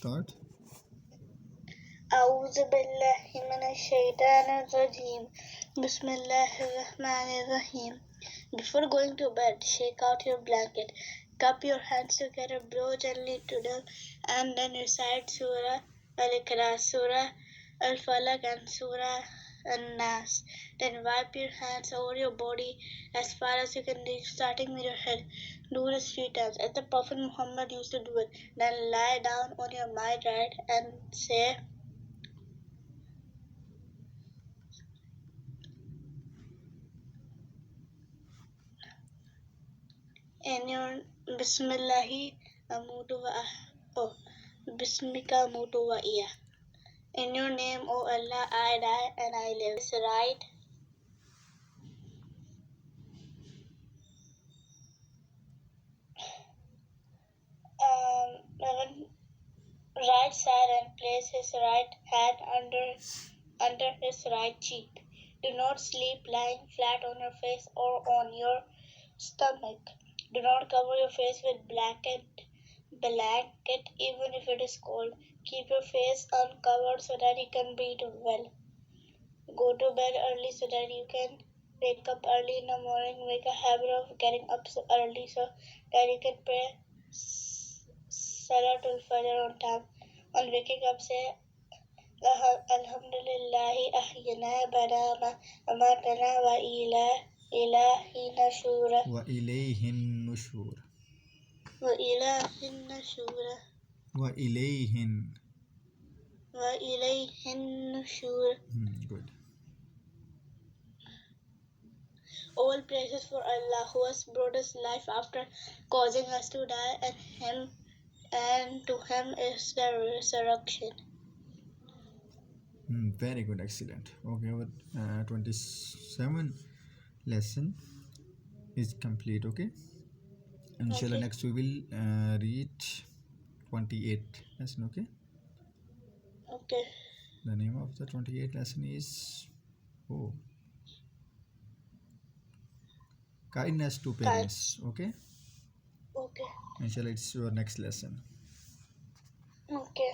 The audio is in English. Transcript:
start. أعوذ بالله من الشيطان الرجيم. بسم الله الرحمن الرحيم. Before going to bed, shake out your blanket. Cup your hands together, blow gently to them, and then recite Surah Al-Ikhlas, Surah Al-Falaq, and Surah Al-Nas. Then wipe your hands over your body as far as you can reach, starting with your head. Do this 3 times, as the Prophet Muhammad used to do it. Then lie down on your right and say, in your Bismillahi amutu wa Bismika amutu wa iya. In your name, O Allah, I die and I live. This right right side and place his right hand under his right cheek. Do not sleep lying flat on your face or on your stomach. Do not cover your face with blanket even if it is cold. Keep your face uncovered so that you can breathe well. Go to bed early so that you can wake up early in the morning. Make a habit of getting up so early so that you can pray Salatul Fajr on time. On waking up, say Alhamdulillahi ahyana badama amatana wa ilahin nushura. Wa ilayhin nushur. Wa ilahin nushura. Wa ilayhin. Wa ilayhin nushur. Good. All praises for Allah, who has brought us life after causing us to die, and to Him is the resurrection. Very good, excellent. Okay, our 27 lesson is complete. Okay, inshallah, Okay. next we will read 28 lesson. Okay, Okay. the name of the 28 lesson is kindness to parents. Okay, Okay. inshallah, it's your next lesson. Okay.